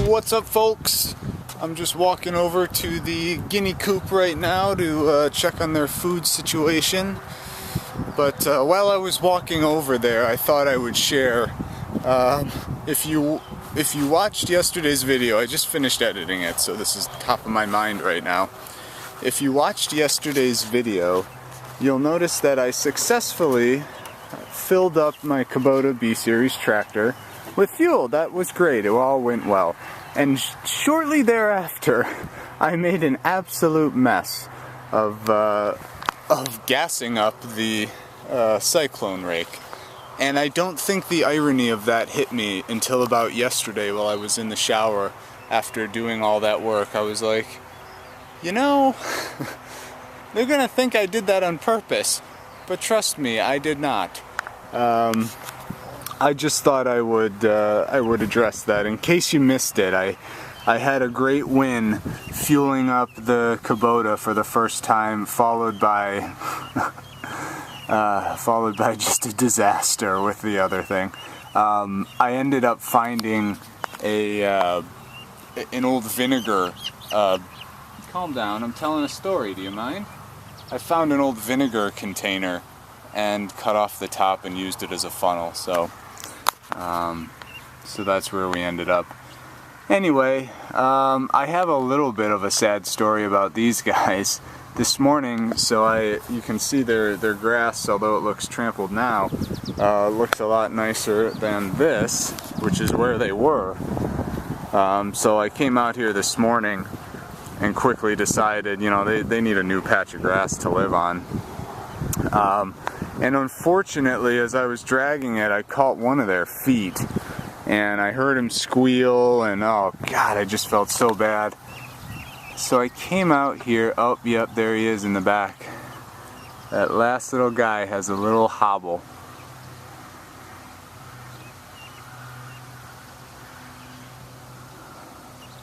What's up, folks? I'm just walking over to the Guinea Coop right now to check on their food situation. But while I was walking over there, I thought I would share. If you watched yesterday's video, I just finished editing it, so this is top of my mind right now. If you watched yesterday's video, you'll notice that I successfully filled up my Kubota B-Series tractor with fuel. That was great. It all went well. And shortly thereafter, I made an absolute mess of gassing up the cyclone rake. And I don't think the irony of that hit me until about yesterday while I was in the shower after doing all that work. I was like, you know, they're gonna think I did that on purpose, but trust me, I did not. I just thought I would address that in case you missed it. I had a great win fueling up the Kubota for the first time, followed by just a disaster with the other thing. I ended up finding an old vinegar. Calm down, I'm telling a story. Do you mind? I found an old vinegar container and cut off the top and used it as a funnel. So that's where we ended up. Anyway, I have a little bit of a sad story about these guys. This morning, you can see their grass, although it looks trampled now, looks a lot nicer than this, which is where they were. So I came out here this morning and quickly decided, you know, they need a new patch of grass to live on. And unfortunately, as I was dragging it, I caught one of their feet, and I heard him squeal, and oh God, I just felt so bad. So I came out here. Oh, yep, there he is in the back. That last little guy has a little hobble.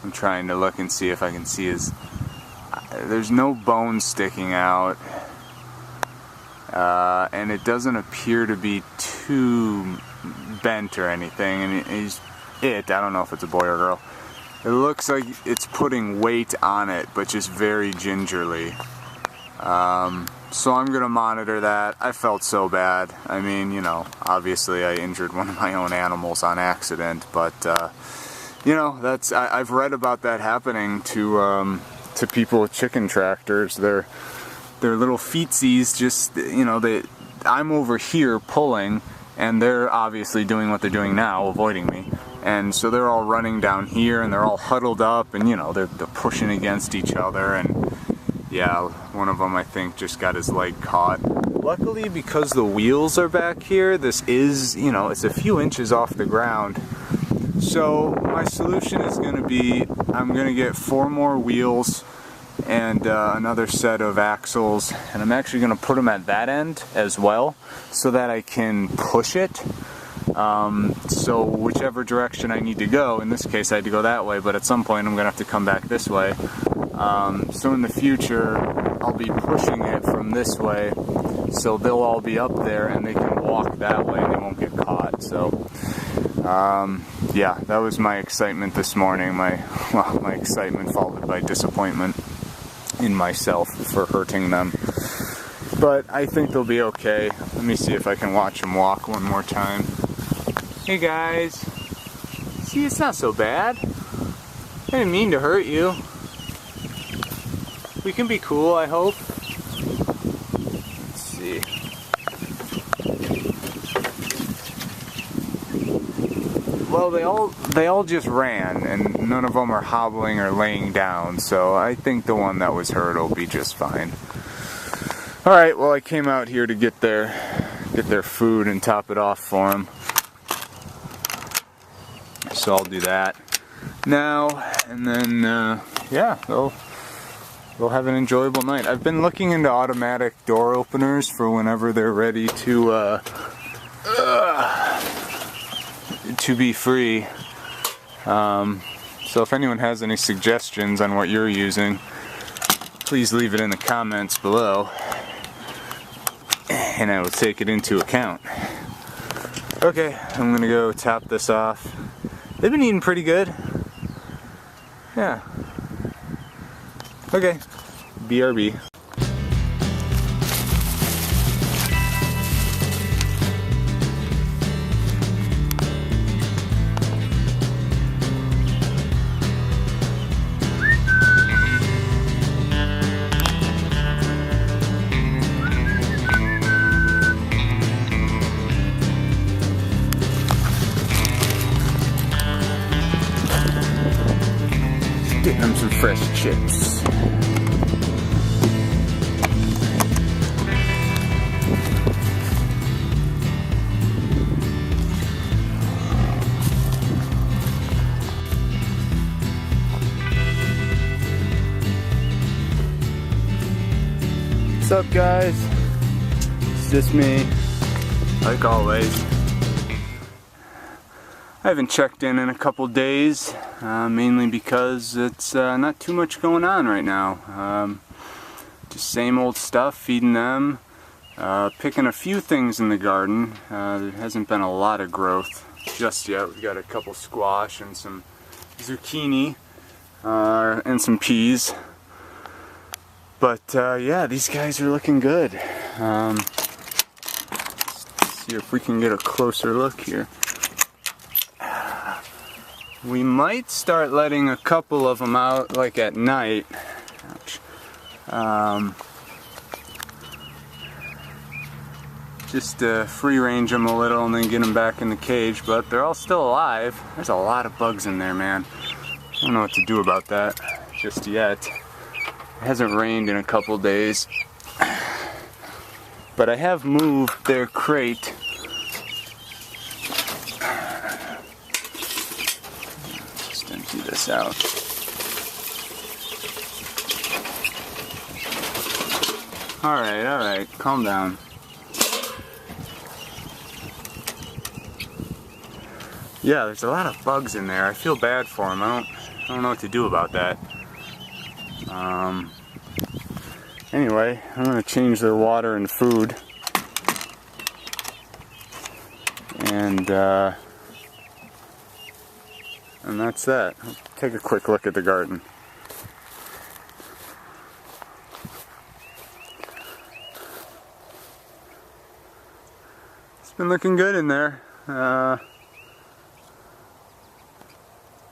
I'm trying to look and see if I can see his... There's no bone sticking out. And it doesn't appear to be too bent or anything. And I don't know if it's a boy or girl. It looks like it's putting weight on it, but just very gingerly. So I'm gonna monitor that. I felt so bad. I mean, you know, obviously I injured one of my own animals on accident, but you know, I've read about that happening to people with chicken tractors. Their little feetsies just, you know, I'm over here pulling, and they're obviously doing what they're doing now, avoiding me. And so they're all running down here, and they're all huddled up, and you know, they're pushing against each other, and yeah, one of them I think just got his leg caught. Luckily, because the wheels are back here, this is, you know, it's a few inches off the ground. So my solution is going to be, I'm going to get 4 more wheels and another set of axles, and I'm actually going to put them at that end as well so that I can push it. So whichever direction I need to go, in this case I had to go that way, but at some point I'm going to have to come back this way. So in the future I'll be pushing it from this way, so they'll all be up there and they can walk that way and they won't get caught. So yeah, that was my excitement this morning, my excitement followed by disappointment in myself for hurting them. But I think they'll be okay. Let me see if I can watch them walk one more time. Hey guys, see, it's not so bad. I didn't mean to hurt you. We can be cool, I hope. Let's see. Well, they all just ran, and none of them are hobbling or laying down, so I think the one that was hurt will be just fine. Alright, well, I came out here to get their food and top it off for them. So I'll do that now, and then yeah, they'll have an enjoyable night. I've been looking into automatic door openers for whenever they're ready to be free. So if anyone has any suggestions on what you're using, please leave it in the comments below, and I will take it into account. Okay, I'm gonna go top this off. They've been eating pretty good. Yeah. Okay. BRB. Getting them some fresh chips. What's up, guys? It's just me, like always. I haven't checked in a couple days, mainly because it's not too much going on right now. Just same old stuff, feeding them, picking a few things in the garden. There hasn't been a lot of growth just yet. We've got a couple squash and some zucchini and some peas. But yeah, these guys are looking good. Let's see if we can get a closer look here. We might start letting a couple of them out, like at night. Ouch. Just to free range them a little and then get them back in the cage, but they're all still alive. There's a lot of bugs in there, man. I don't know what to do about that just yet. It hasn't rained in a couple days. But I have moved their crate. Empty this out. Alright, calm down. Yeah, there's a lot of bugs in there. I feel bad for them. I don't know what to do about that. Anyway, I'm gonna change their water and food. And that's that. Let's take a quick look at the garden. It's been looking good in there.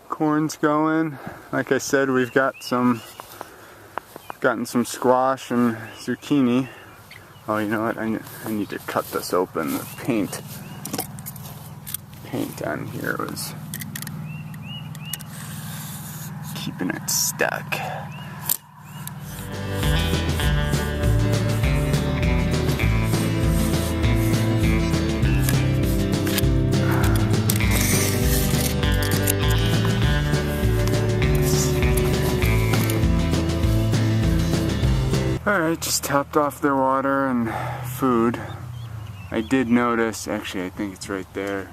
Corn's going. Like I said, we've gotten some squash and zucchini. Oh, you know what? I need to cut this open. The paint on here was keeping it stuck. Alright, just topped off their water and food. I did notice, actually I think it's right there.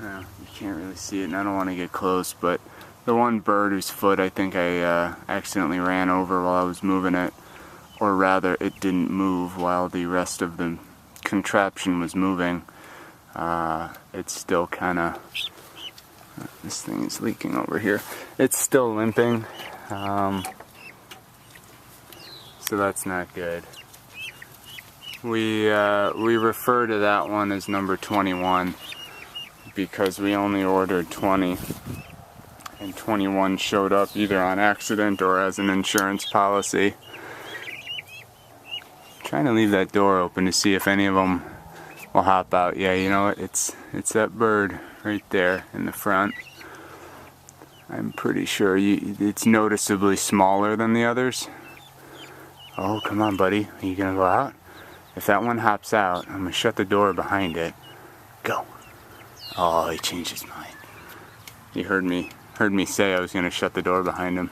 You can't really see it and I don't want to get close, but the one bird whose foot I think I accidentally ran over while I was moving it, or rather it didn't move while the rest of the contraption was moving. It's still kind of, this thing is leaking over here. It's still limping, so that's not good. We refer to that one as number 21 because we only ordered 20. And 21 showed up either on accident or as an insurance policy. I'm trying to leave that door open to see if any of them will hop out. Yeah, you know what? It's that bird right there in the front. I'm pretty sure it's noticeably smaller than the others. Oh, come on, buddy. Are you gonna go out? If that one hops out, I'm gonna shut the door behind it. Go. Oh, he changed his mind. He heard me say I was going to shut the door behind him.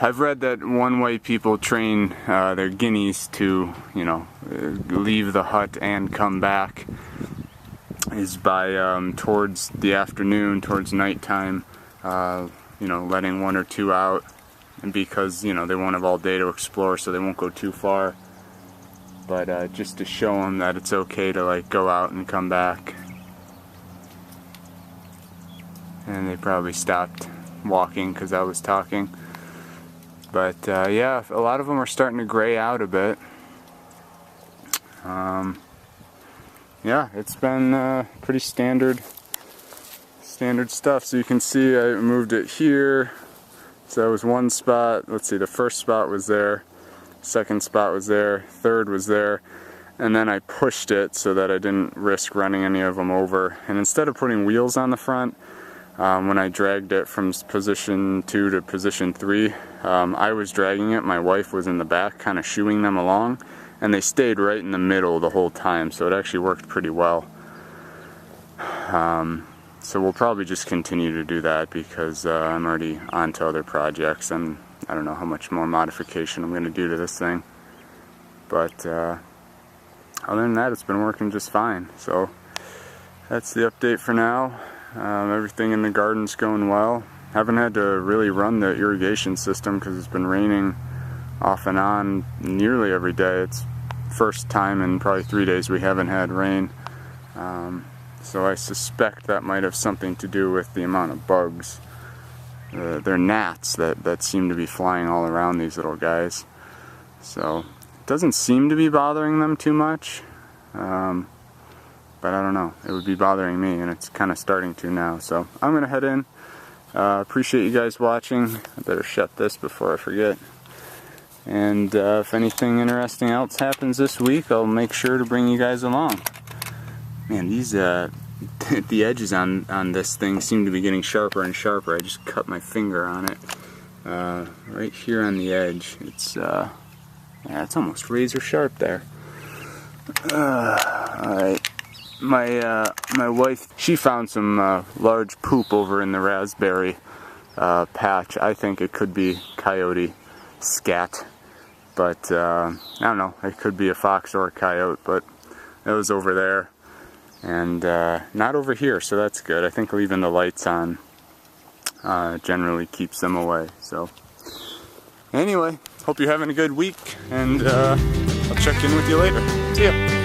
I've read that one way people train their guineas to, leave the hut and come back is by towards the afternoon, towards nighttime, letting one or two out, and because they won't have all day to explore, so they won't go too far. But just to show them that it's okay to go out and come back. And they probably stopped walking because I was talking. But yeah, a lot of them are starting to gray out a bit. Yeah, it's been pretty standard stuff. So you can see I moved it here. So that was one spot. Let's see, the first spot was there, second spot was there, third was there, and then I pushed it so that I didn't risk running any of them over. And instead of putting wheels on the front, when I dragged it from position 2 to position 3, I was dragging it, my wife was in the back kind of shooing them along, and they stayed right in the middle the whole time, so it actually worked pretty well. So we'll probably just continue to do that because I'm already on to other projects, and I don't know how much more modification I'm going to do to this thing. But other than that, it's been working just fine. So that's the update for now. Everything in the garden's going well. Haven't had to really run the irrigation system because it's been raining off and on nearly every day. It's first time in probably 3 days we haven't had rain. So I suspect that might have something to do with the amount of bugs. They're gnats that seem to be flying all around these little guys. So it doesn't seem to be bothering them too much. But I don't know. It would be bothering me, and it's kind of starting to now. So I'm going to head in. Appreciate you guys watching. I better shut this before I forget. And if anything interesting else happens this week, I'll make sure to bring you guys along. Man, these the edges on this thing seem to be getting sharper and sharper. I just cut my finger on it. Right here on the edge. It's yeah, it's almost razor sharp there. Alright. My wife, she found some large poop over in the raspberry patch. I think it could be coyote scat, but I don't know, it could be a fox or a coyote, but it was over there and not over here, so that's good. I think leaving the lights on generally keeps them away. So anyway, hope you're having a good week, and I'll check in with you later. See ya.